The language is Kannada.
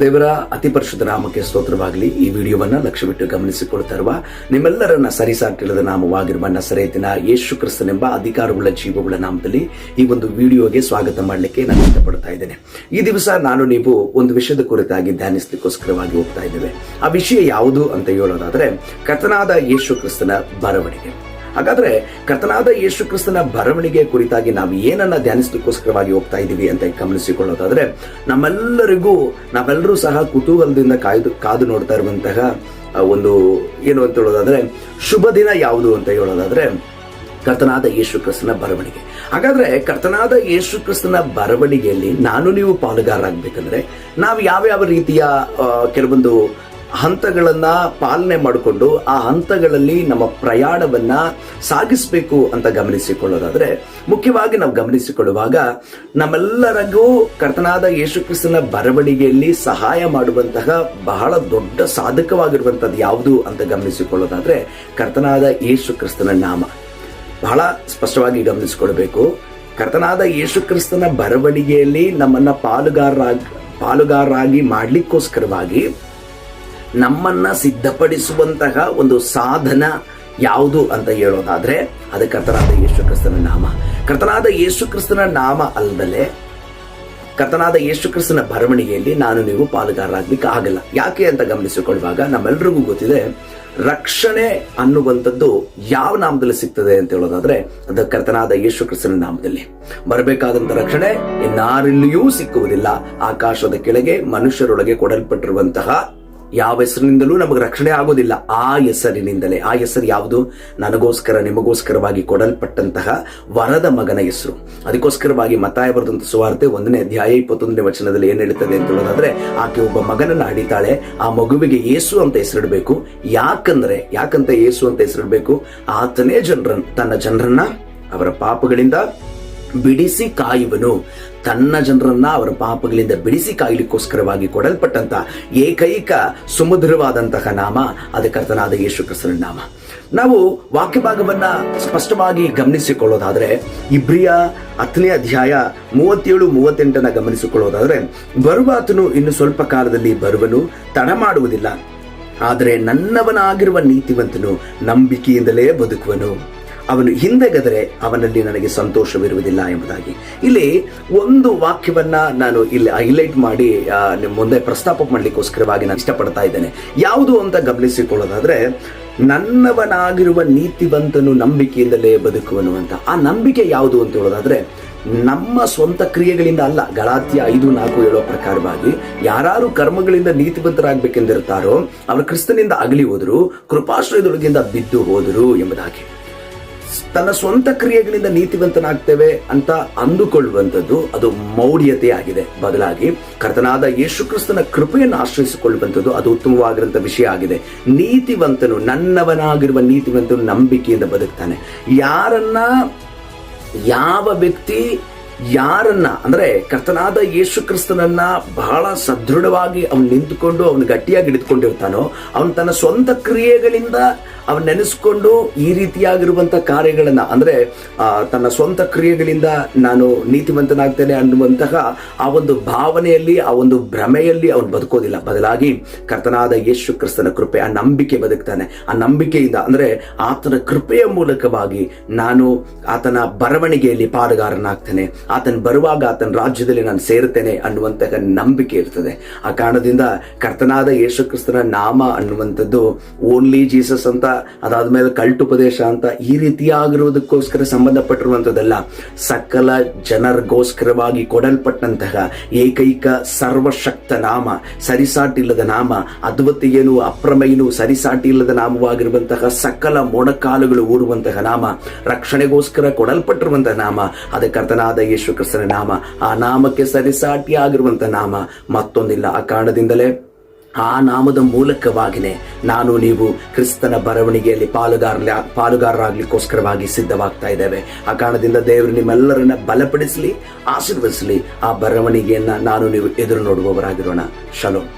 ದೇವರ ಅತಿ ಪರಿಶುದ್ಧ ನಾಮಕ್ಕೆ ಸ್ತೋತ್ರವಾಗಲಿ. ಈ ವಿಡಿಯೋವನ್ನ ಲಕ್ಷ್ಯವಿಟ್ಟು ಗಮನಿಸಿಕೊಳ್ತಾ ಇರುವ ನಿಮ್ಮೆಲ್ಲರನ್ನ ಸರಿಸಾಟಿಲ್ಲದ ನಾಮವಾಗಿರುವ ನಸರೇತಿನ ಯೇಸು ಕ್ರಿಸ್ತನೆಂಬ ಅಧಿಕಾರವುಳ್ಳ ಜೀವವುಳ್ಳ ನಾಮದಲ್ಲಿ ಈ ಒಂದು ವಿಡಿಯೋಗೆ ಸ್ವಾಗತ ಮಾಡಲಿಕ್ಕೆ ನಾನು ಇಷ್ಟಪಡ್ತಾ ಇದ್ದೇನೆ. ಈ ದಿವಸ ನೀವು ಒಂದು ವಿಷಯದ ಕುರಿತಾಗಿ ಧ್ಯಾನಿಸಲಿಕ್ಕೋಸ್ಕರವಾಗಿ ಹೋಗ್ತಾ ಇದ್ದೇವೆ. ಆ ವಿಷಯ ಯಾವುದು ಅಂತ ಹೇಳೋದಾದ್ರೆ ಕರ್ತನಾದ ಯೇಸು ಕ್ರಿಸ್ತನ ಬರವಣಿಗೆ. ಹಾಗಾದ್ರೆ ಕರ್ತನಾದ ಯೇಸು ಕ್ರಿಸ್ತನ ಬರವಣಿಗೆ ಕುರಿತಾಗಿ ನಾವು ಏನನ್ನ ಧ್ಯಾನಿಸಲಿಕ್ಕೋಸ್ಕರವಾಗಿ ಹೋಗ್ತಾ ಇದ್ದೀವಿ ಅಂತ ಗಮನಿಸಿಕೊಳ್ಳೋದಾದ್ರೆ ನಾವೆಲ್ಲರೂ ಸಹ ಕುತೂಹಲದಿಂದ ಕಾದು ನೋಡ್ತಾ ಇರುವಂತಹ ಒಂದು ಏನು ಅಂತ ಹೇಳೋದಾದ್ರೆ ಶುಭ ದಿನ ಯಾವುದು ಅಂತ ಹೇಳೋದಾದ್ರೆ ಕರ್ತನಾದ ಯೇಸು ಕ್ರಿಸ್ತನ ಬರವಣಿಗೆ. ಹಾಗಾದ್ರೆ ಕರ್ತನಾದ ಯೇಸು ಕ್ರಿಸ್ತನ ಬರವಣಿಗೆಯಲ್ಲಿ ನೀವು ಪಾಲುಗಾರರಾಗಬೇಕಂದ್ರೆ ನಾವು ಯಾವ ರೀತಿಯ ಕೆಲವೊಂದು ಹಂತಗಳನ್ನ ಪಾಲನೆ ಮಾಡಿಕೊಂಡು ಆ ಹಂತಗಳಲ್ಲಿ ನಮ್ಮ ಪ್ರಯಾಣವನ್ನ ಸಾಗಿಸಬೇಕು ಅಂತ ಗಮನಿಸಿಕೊಳ್ಳೋದಾದ್ರೆ ಮುಖ್ಯವಾಗಿ ನಾವು ಗಮನಿಸಿಕೊಳ್ಳುವಾಗ ನಮ್ಮೆಲ್ಲರಿಗೂ ಕರ್ತನಾದ ಯೇಸು ಕ್ರಿಸ್ತನ ಬರವಣಿಗೆಯಲ್ಲಿ ಸಹಾಯ ಮಾಡುವಂತಹ ಬಹಳ ದೊಡ್ಡ ಸಾಧಕವಾಗಿರುವಂತದ್ದು ಯಾವುದು ಅಂತ ಗಮನಿಸಿಕೊಳ್ಳೋದಾದ್ರೆ ಕರ್ತನಾದ ಯೇಸು ಕ್ರಿಸ್ತನ ನಾಮ. ಬಹಳ ಸ್ಪಷ್ಟವಾಗಿ ಗಮನಿಸಿಕೊಳ್ಬೇಕು. ಕರ್ತನಾದ ಯೇಸು ಕ್ರಿಸ್ತನ ಬರವಣಿಗೆಯಲ್ಲಿ ನಮ್ಮನ್ನ ಪಾಲುಗಾರರಾಗಿ ಮಾಡ್ಲಿಕ್ಕೋಸ್ಕರವಾಗಿ ನಮ್ಮನ್ನ ಸಿದ್ಧಪಡಿಸುವಂತಹ ಒಂದು ಸಾಧನ ಯಾವುದು ಅಂತ ಹೇಳೋದಾದ್ರೆ ಅದು ಕರ್ತನಾದ ಯೇಸು ಕ್ರಿಸ್ತನ ನಾಮ. ಕರ್ತನಾದ ಯೇಸು ಕ್ರಿಸ್ತನ ನಾಮ ಅಲ್ಲದಲೆ ಕರ್ತನಾದ ಯೇಸು ಕ್ರಿಸ್ತನ ಬರವಣಿಗೆಯಲ್ಲಿ ನೀವು ಪಾಲುಗಾರರಾಗ್ಲಿಕ್ಕೆ ಆಗಲ್ಲ. ಯಾಕೆ ಅಂತ ಗಮನಿಸಿಕೊಳ್ಳುವಾಗ ನಮ್ಮೆಲ್ರಿಗೂ ಗೊತ್ತಿದೆ, ರಕ್ಷಣೆ ಅನ್ನುವಂಥದ್ದು ಯಾವ ನಾಮದಲ್ಲಿ ಸಿಗ್ತದೆ ಅಂತ ಹೇಳೋದಾದ್ರೆ ಅದು ಕರ್ತನಾದ ಯೇಸು ಕ್ರಿಸ್ತನ ನಾಮದಲ್ಲಿ. ಬರಬೇಕಾದಂತ ರಕ್ಷಣೆ ಇನ್ನಾರಲ್ಲಿಯೂ ಸಿಕ್ಕುವುದಿಲ್ಲ. ಆಕಾಶದ ಕೆಳಗೆ ಮನುಷ್ಯರೊಳಗೆ ಕೊಡಲ್ಪಟ್ಟಿರುವಂತಹ ಯಾವ ಹೆಸರಿನಿಂದಲೂ ನಮಗೆ ರಕ್ಷಣೆ ಆಗೋದಿಲ್ಲ. ಆ ಹೆಸರಿನಿಂದಲೇ. ಆ ಹೆಸರು ಯಾವುದು? ನನಗೋಸ್ಕರ ನಿಮಗೋಸ್ಕರವಾಗಿ ಕೊಡಲ್ಪಟ್ಟಂತಹ ವರದ ಮಗನ ಹೆಸರು. ಅದಕ್ಕೋಸ್ಕರವಾಗಿ ಮತ್ತಾಯ ಬರೆದಂತ ಸುವಾರ್ತೆ 1ನೇ ಅಧ್ಯಾಯ 21ನೇ ವಚನದಲ್ಲಿ ಏನ್ ಹೇಳ್ತದೆ ಅಂತ ಹೇಳೋದಾದ್ರೆ ಆಕೆ ಒಬ್ಬ ಮಗನನ್ನ ಹಡಿತಾಳೆ, ಆ ಮಗುವಿಗೆ ಯೇಸು ಅಂತ ಹೆಸರಿಡಬೇಕು. ಯಾಕಂತ ಯೇಸು ಅಂತ ಹೆಸರಿಡಬೇಕು? ಆತನೇ ತನ್ನ ಜನರನ್ನ ಅವರ ಪಾಪಗಳಿಂದ ಬಿಡಿಸಿ ಕಾಯುವನು. ತನ್ನ ಜನರನ್ನ ಅವರ ಪಾಪಗಳಿಂದ ಬಿಡಿಸಿ ಕಾಯಲಿಕ್ಕೋಸ್ಕರವಾಗಿ ಕೊಡಲ್ಪಟ್ಟಂತ ಏಕೈಕ ಸುಮಧುರವಾದಂತಹ ನಾಮ ಅದು ಕರ್ತನಾದ ಯೇಸು ಕ್ರಿಸ್ತನ ನಾಮ. ನಾವು ವಾಕ್ಯ ಭಾಗವನ್ನ ಸ್ಪಷ್ಟವಾಗಿ ಗಮನಿಸಿಕೊಳ್ಳೋದಾದ್ರೆ ಇಬ್ರಿಯ 10ನೇ ಅಧ್ಯಾಯ 37-38 ಗಮನಿಸಿಕೊಳ್ಳೋದಾದ್ರೆ ಬರುವಾತನು ಇನ್ನು ಸ್ವಲ್ಪ ಕಾಲದಲ್ಲಿ ಬರುವನು, ತಡ ಮಾಡುವುದಿಲ್ಲ. ಆದರೆ ನನ್ನವನಾಗಿರುವ ನೀತಿವಂತನು ನಂಬಿಕೆಯಿಂದಲೇ ಬದುಕುವನು. ಅವನು ಹಿಂದೆಗದರೆ ಅವನಲ್ಲಿ ನನಗೆ ಸಂತೋಷವಿರುವುದಿಲ್ಲ ಎಂಬುದಾಗಿ ಇಲ್ಲಿ ಒಂದು ವಾಕ್ಯವನ್ನ ನಾನು ಇಲ್ಲಿ ಹೈಲೈಟ್ ಮಾಡಿ ನಿಮ್ಮ ಮುಂದೆ ಪ್ರಸ್ತಾಪ ಮಾಡಲಿಕ್ಕೋಸ್ಕರವಾಗಿ ನಾನು ಇಷ್ಟಪಡ್ತಾ ಇದ್ದೇನೆ. ಯಾವುದು ಅಂತ ಗಮನಿಸಿಕೊಳ್ಳೋದಾದ್ರೆ ನನ್ನವನಾಗಿರುವ ನೀತಿವಂತನು ನಂಬಿಕೆಯಿಂದಲೇ ಬದುಕುವನು ಅಂತ. ಆ ನಂಬಿಕೆ ಯಾವುದು ಅಂತ ಹೇಳೋದಾದ್ರೆ ನಮ್ಮ ಸ್ವಂತ ಕ್ರಿಯೆಗಳಿಂದ ಅಲ್ಲ. ಗಲಾತ್ಯ 5:4 ಹೇಳೋ ಪ್ರಕಾರವಾಗಿ ಯಾರು ಕರ್ಮಗಳಿಂದ ನೀತಿವಂತರಾಗಬೇಕೆಂದಿರ್ತಾರೋ ಅವರು ಕ್ರಿಸ್ತನಿಂದ ಅಗಲಿ ಹೋದರು, ಕೃಪಾಶ್ರಯದೊಳಗಿಂದ ಬಿದ್ದು ಹೋದರು ಎಂಬುದಾಗಿ. ತನ್ನ ಸ್ವಂತ ಕ್ರಿಯೆಗಳಿಂದ ನೀತಿವಂತನಾಗ್ತೇವೆ ಅಂತ ಅಂದುಕೊಳ್ಳುವಂಥದ್ದು ಅದು ಮೌಢ್ಯತೆ ಆಗಿದೆ. ಬದಲಾಗಿ ಕರ್ತನಾದ ಯೇಸು ಕ್ರಿಸ್ತನ ಕೃಪೆಯನ್ನು ಆಶ್ರಯಿಸಿಕೊಳ್ಳುವಂಥದ್ದು ಅದು ಉತ್ತಮವಾಗಿರುವಂಥ ವಿಷಯ ಆಗಿದೆ. ನೀತಿವಂತನು, ನನ್ನವನಾಗಿರುವ ನೀತಿವಂತನು ನಂಬಿಕೆಯಿಂದ ಬದುಕ್ತಾನೆ. ಯಾವ ವ್ಯಕ್ತಿ ಯಾರನ್ನ ಅಂದ್ರೆ ಕರ್ತನಾದ ಯೇಸು ಕ್ರಿಸ್ತನನ್ನ ಬಹಳ ಸದೃಢವಾಗಿ ಅವನು ನಿಂತುಕೊಂಡು ಅವನು ಗಟ್ಟಿಯಾಗಿ ಹಿಡಿದುಕೊಂಡಿರ್ತಾನೋ ಅವನು ತನ್ನ ಸ್ವಂತ ಕ್ರಿಯೆಗಳಿಂದ ಅವನು ನೆನೆಸ್ಕೊಂಡು ಈ ರೀತಿಯಾಗಿರುವಂತ ಕಾರ್ಯಗಳನ್ನ ಅಂದ್ರೆ ತನ್ನ ಸ್ವಂತ ಕ್ರಿಯೆಗಳಿಂದ ನಾನು ನೀತಿವಂತನಾಗ್ತೇನೆ ಅನ್ನುವಂತಹ ಆ ಒಂದು ಭಾವನೆಯಲ್ಲಿ, ಆ ಒಂದು ಭ್ರಮೆಯಲ್ಲಿ ಅವನು ಬದುಕೋದಿಲ್ಲ. ಬದಲಾಗಿ ಕರ್ತನಾದ ಯೇಸು ಕ್ರಿಸ್ತನ ಕೃಪೆ, ಆ ನಂಬಿಕೆ ಬದುಕ್ತಾನೆ. ಆ ನಂಬಿಕೆಯಿಂದ ಅಂದ್ರೆ ಆತನ ಕೃಪೆಯ ಮೂಲಕವಾಗಿ ನಾನು ಆತನ ಬರವಣಿಗೆಯಲ್ಲಿ ಪಾಲುಗಾರನಾಗ್ತೇನೆ, ಆತನ ಬರುವಾಗ ಆತನ ರಾಜ್ಯದಲ್ಲಿ ನಾನು ಸೇರುತ್ತೇನೆ ಅನ್ನುವಂತಹ ನಂಬಿಕೆ ಇರ್ತದೆ. ಆ ಕಾರಣದಿಂದ ಕರ್ತನಾದ ಯೇಸು ಕ್ರಿಸ್ತನ ನಾಮ ಅನ್ನುವಂಥದ್ದು ಓನ್ಲಿ ಜೀಸಸ್ ಅಂತ, ಅದಾದ್ಮೇಲೆ ಕಲ್ಟ್ ಉಪದೇಶ ಅಂತ ಈ ರೀತಿಯಾಗಿರುವುದಕ್ಕೋಸ್ಕರ ಸಂಬಂಧಪಟ್ಟಿರುವಂಥದ್ದಲ್ಲ. ಸಕಲ ಜನರಿಗೋಸ್ಕರವಾಗಿ ಕೊಡಲ್ಪಟ್ಟಂತಹ ಏಕೈಕ ಸರ್ವಶಕ್ತ ನಾಮ, ಸರಿಸಾಟಿಲ್ಲದ ನಾಮ, ಅದ್ವಿತೀಯನು ಅಪ್ರಮೇಯನು ಸರಿಸಾಟಿ ಇಲ್ಲದ ನಾಮವಾಗಿರುವಂತಹ ಸಕಲ ಮೊಣಕಾಲುಗಳು ಊರುವಂತಹ ನಾಮ, ರಕ್ಷಣೆಗೋಸ್ಕರ ಕೊಡಲ್ಪಟ್ಟಿರುವಂತಹ ನಾಮ ಅದು ಕರ್ತನಾದ ಯೇಸು ಕ್ರಿಸ್ತನ ನಾಮ. ಆ ನಾಮಕ್ಕೆ ಸರಿಸಾಟಿ ಆಗಿರುವಂತಹ ನಾಮ ಮತ್ತೊಂದಿಲ್ಲ. ಆ ಕಾರಣದಿಂದಲೇ ಆ ನಾಮದ ಮೂಲಕವಾಗಿನೇ ನೀವು ಕ್ರಿಸ್ತನ ಬರವಣಿಗೆಯಲ್ಲಿ ಪಾಲುಗಾರರಾಗ್ಲಿಕ್ಕೋಸ್ಕರವಾಗಿ ಸಿದ್ಧವಾಗ್ತಾ ಇದ್ದೇವೆ. ಆ ಕಾರಣದಿಂದ ದೇವರು ನಿಮ್ಮೆಲ್ಲರನ್ನ ಬಲಪಡಿಸಲಿ, ಆಶೀರ್ವದಿಸಲಿ. ಆ ಬರವಣಿಗೆಯನ್ನ ನೀವು ಎದುರು ನೋಡುವವರಾಗಿರೋಣ. ಶಲೋಮ್.